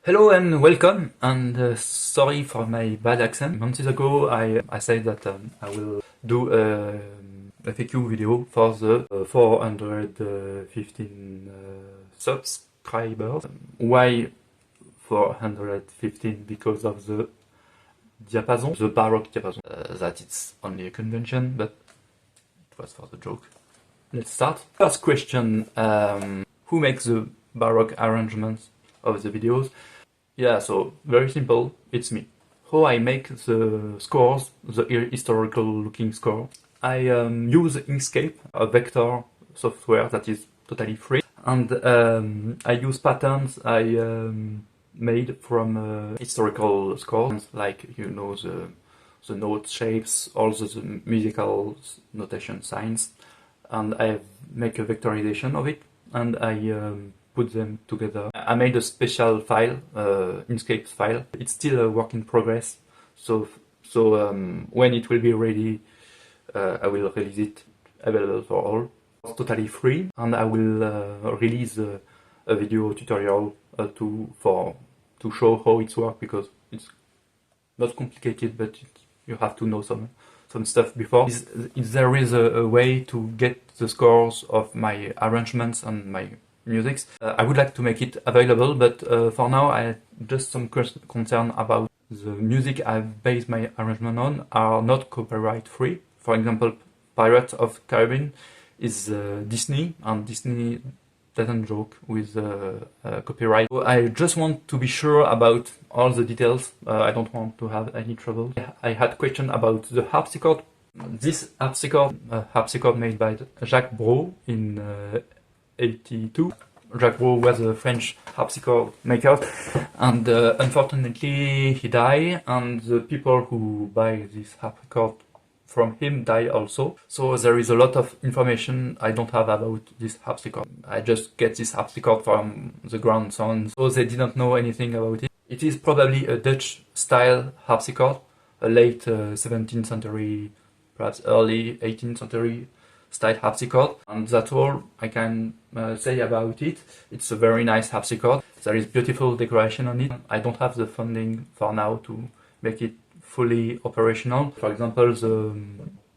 Hello and welcome, and sorry for my bad accent. Months ago I said that I will do a FAQ video for the 415 subscribers. Why 415? Because of the diapason, the baroque diapason. That it's only a convention, but it was for the joke. Let's start. First question, who makes the baroque arrangements of the videos? Yeah, so very simple, it's me. How I make the scores, the historical looking score. I use Inkscape, a vector software that is totally free, and I use patterns I made from historical scores, like the note shapes, all the musical notation signs, and I make a vectorization of it, and I put them together. I made a special file, Inkscape file. It's still a work in progress, so when it will be ready, I will release it available for all. It's totally free, and I will release a video tutorial to show how it's work, because it's not complicated, but you have to know some stuff before. There is a way to get the scores of my arrangements and my musics. I would like to make it available, but for now I just some concern about the music I base my arrangement on are not copyright free. For example, Pirates of Caribbean is Disney, and Disney doesn't joke with copyright. So I just want to be sure about all the details. I don't want to have any trouble. I had question about the harpsichord. This harpsichord made by Jacques Brault in 82. Jacques Brault was a French harpsichord maker, and unfortunately he died, and the people who buy this harpsichord from him die also. So there is a lot of information I don't have about this harpsichord. I just get this harpsichord from the grandsons, so they didn't know anything about it. It is probably a Dutch style harpsichord, a late 17th century, perhaps early 18th century style harpsichord, and that's all I can say about it. It's a very nice harpsichord. There is beautiful decoration on it. I don't have the funding for now to make it fully operational. For example, the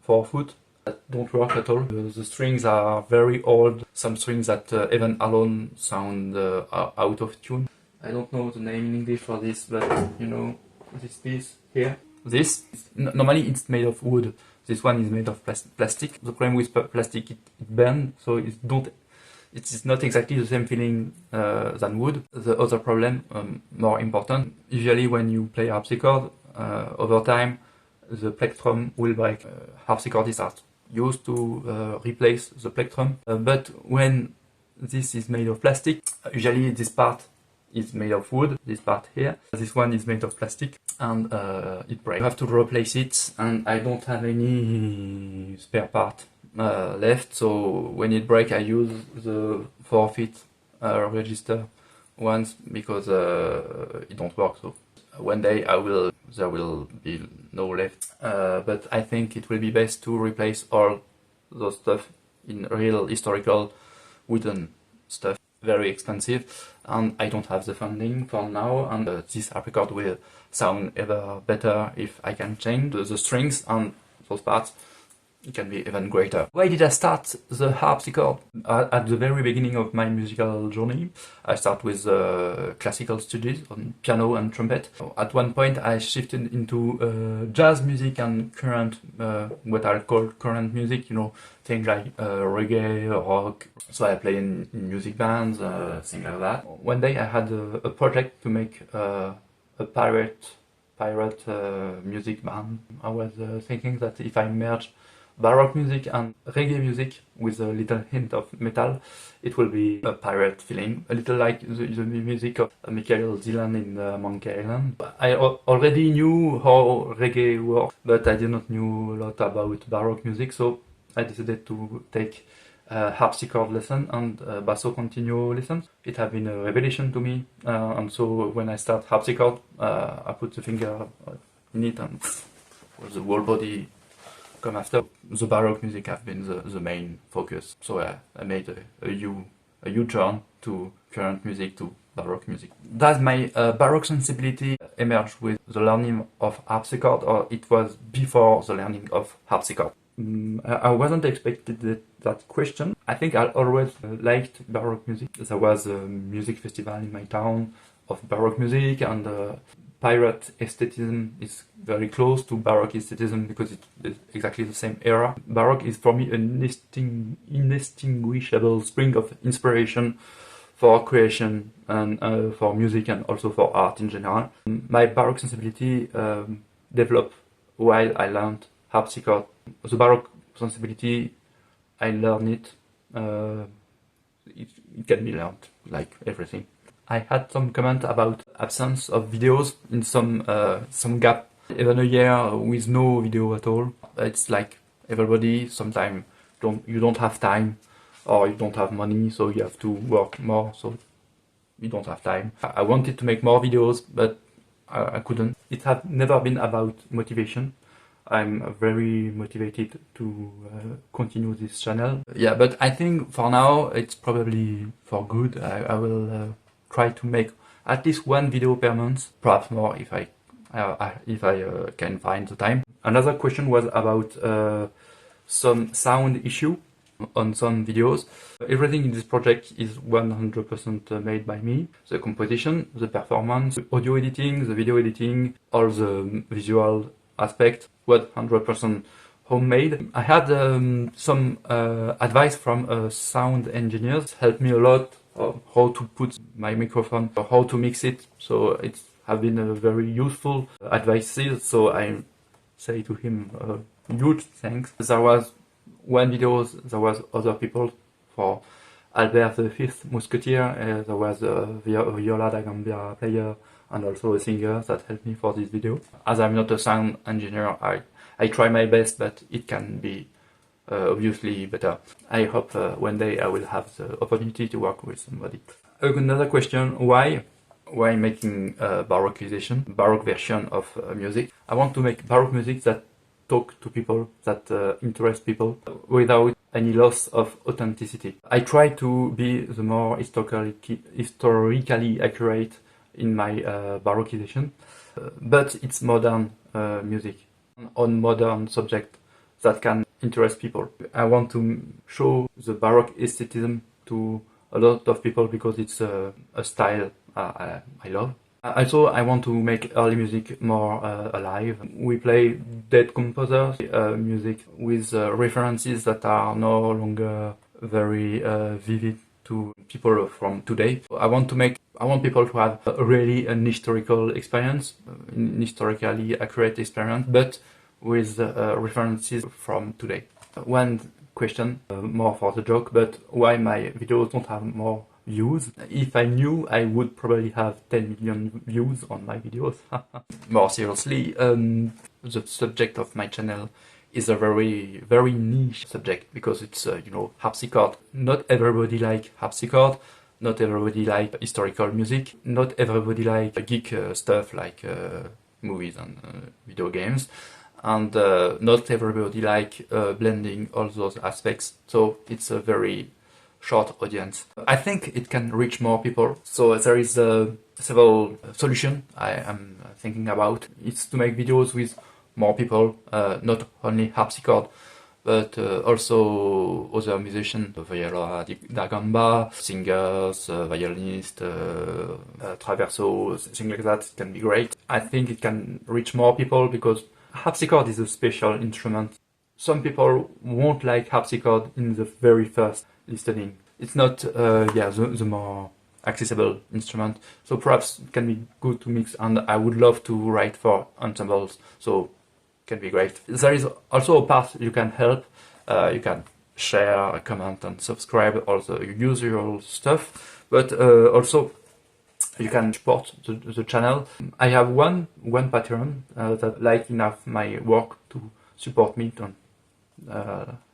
4-foot that don't work at all. The strings are very old. Some strings that even alone sound out of tune. I don't know the name in English for this, but this piece here. This normally it's made of wood. This one is made of plastic. The problem with plastic, it bends, so it is not exactly the same feeling than wood. The other problem, more important, usually when you play harpsichord, over time the plectrum will break. Harpsichordists are used to replace the plectrum, but when this is made of plastic, usually this part is made of wood, this part here. This one is made of plastic, and it breaks. You have to replace it, and I don't have any spare part left, so when it breaks I use the 4-foot register ones, because it don't work. So one day there will be no left, but I think it will be best to replace all those stuff in real historical wooden stuff. Very expensive, and I don't have the funding for now, and this harpsichord will sound ever better if I can change the strings and those parts. It can be even greater. Why did I start the harpsichord? At the very beginning of my musical journey, I start with classical studies on piano and trumpet. At one point I shifted into jazz music and current, what I call current music, things like reggae, rock. So I play in music bands, things like that. One day I had a project to make a pirate music band. I was thinking that if I merge baroque music and reggae music with a little hint of metal, it will be a pirate feeling, a little like the music of Michael Dylan in Monkey Island. I already knew how reggae works, but I did not know a lot about baroque music, so I decided to take harpsichord lesson and basso continuo lessons. It has been a revelation to me, and so when I start harpsichord, I put the finger in it, and the whole body come after. The baroque music have been the main focus, so I made a U-turn to current music to Baroque music. Does my Baroque sensibility emerge with the learning of harpsichord, or it was before the learning of harpsichord? I wasn't expected that question. I think I always liked Baroque music. There was a music festival in my town of Baroque music, and pirate aesthetism is very close to Baroque aesthetism because it's exactly the same era. Baroque is for me an inextinguishable spring of inspiration for creation and for music and also for art in general. My Baroque sensibility developed while I learned harpsichord. The Baroque sensibility, I learned it. It can be learned, like everything. I had some comment about absence of videos in some gap, even a year with no video at all. It's like everybody, sometimes you don't have time or you don't have money, so you have to work more, so you don't have time. I wanted to make more videos, but I couldn't. It had never been about motivation. I'm very motivated to continue this channel. Yeah, but I think for now it's probably for good. I will try to make at least one video per month, perhaps more if I can find the time. Another question was about some sound issue on some videos. Everything in this project is 100% made by me. The composition, the performance, the audio editing, the video editing, all the visual aspect, 100% homemade. I had some advice from sound engineers, helped me a lot of how to put my microphone, or how to mix it. So it's have been a very useful advices. So I say to him huge thanks. There was one video, there was other people for Albert the Fifth Musketeer. There was a viola da gamba player and also a singer that helped me for this video. As I'm not a sound engineer, I try my best, but it can be obviously better. I hope one day I will have the opportunity to work with somebody. Another question, why making a Baroqueization, Baroque version of music? I want to make Baroque music that talk to people, that interest people, without any loss of authenticity. I try to be the more historically accurate in my Baroqueization, but it's modern music on modern subject that can interest people. I want to show the Baroque aesthetism to a lot of people because it's a style I love. Also, I want to make early music more alive. We play dead composers music with references that are no longer very vivid to people from today. I want people to have really an historical experience, an historically accurate experience, but with references from today. One question, more for the joke, but why my videos don't have more views? If I knew, I would probably have 10 million views on my videos. More seriously, the subject of my channel is a very, very niche subject because it's, harpsichord. Not everybody like harpsichord. Not everybody like historical music. Not everybody like geek stuff like movies and video games. And not everybody like blending all those aspects. So it's a very short audience. I think it can reach more people. So there is several solutions I am thinking about. It's to make videos with more people, not only harpsichord, but also other musicians, viola da gamba, singers, violinists, traverso, things like that. It can be great. I think it can reach more people because harpsichord is a special instrument. Some people won't like harpsichord in the very first listening. It's not the more accessible instrument. So perhaps it can be good to mix, and I would love to write for ensembles. So it can be great. There is also a part you can help. You can share, comment, and subscribe, all the usual stuff. But also you can support the channel. I have one Patreon that like enough my work to support me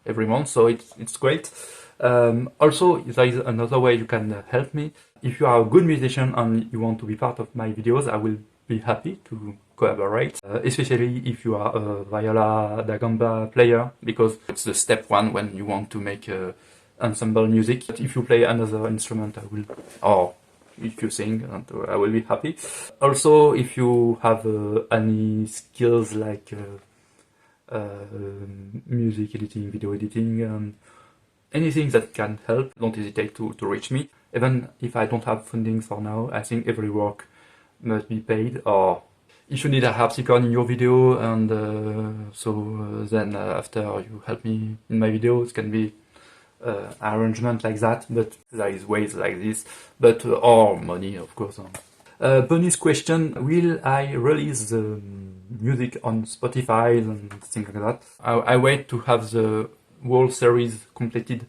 every month, so it's great. Also, there is another way you can help me. If you are a good musician and you want to be part of my videos, I will be happy to collaborate, especially if you are a viola da gamba player, because it's the step one when you want to make ensemble music. But if you play another instrument, I will, or if you sing, and I will be happy. Also, if you have any skills like music editing, video editing, anything that can help, don't hesitate to reach me. Even if I don't have funding for now, I think every work must be paid. Or if you need a harpsichord in your video, and then after you help me in my video, it can be arrangement like that, but there is ways like this, but or money, of course. Bonus question: will I release the music on Spotify and things like that? I wait to have the whole series completed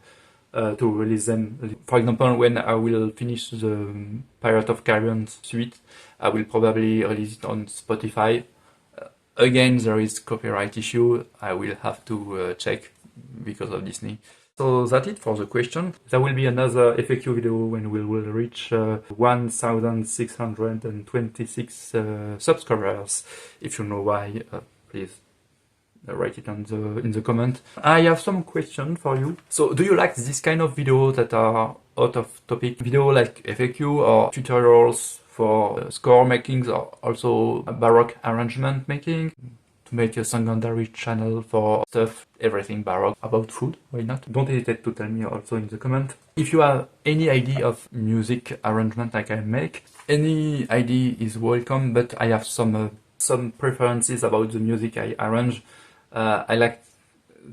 to release them. For example, when I will finish the Pirate of Caribbean suite, I will probably release it on Spotify. Again, there is copyright issue. I will have to check because of Disney. So that's it for the question. There will be another FAQ video when we will reach 1,626 subscribers. If you know why, please write it in the comment. I have some questions for you. So, do you like this kind of video that are out of topic? Video like FAQ or tutorials for score making, or also Baroque arrangement making? To make a secondary channel for stuff, everything Baroque, about food, why not? Don't hesitate to tell me also in the comment. If you have any idea of music arrangement I can make, any idea is welcome, but I have some preferences about the music I arrange. I like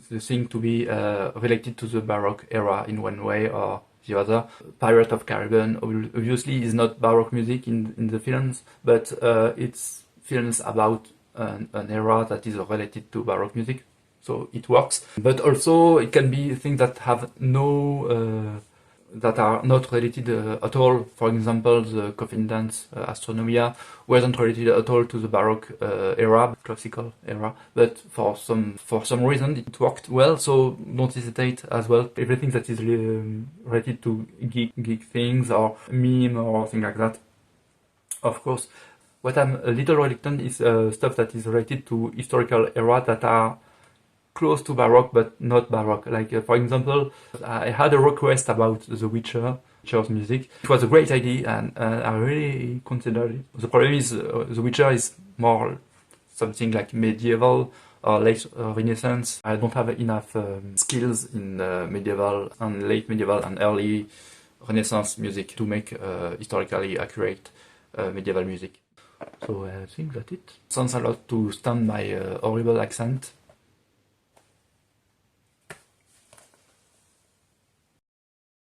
the thing to be related to the Baroque era in one way or the other. Pirate of Caribbean obviously is not Baroque music in the films, but it's films about an era that is related to Baroque music, so it works. But also it can be things that have that are not related at all. For example, the coffin dance, Astronomia, wasn't related at all to the Baroque era, classical era, but for some reason it worked well, so don't hesitate as well. Everything that is related to geek things or meme or things like that, of course. What I'm a little reluctant is stuff that is related to historical era that are close to Baroque but not Baroque. Like for example, I had a request about The Witcher's music. It was a great idea, and I really considered it. The problem is The Witcher is more something like medieval or late Renaissance. I don't have enough skills in medieval and late medieval and early Renaissance music to make historically accurate medieval music. So I think that's it. Sounds a lot to stand my horrible accent.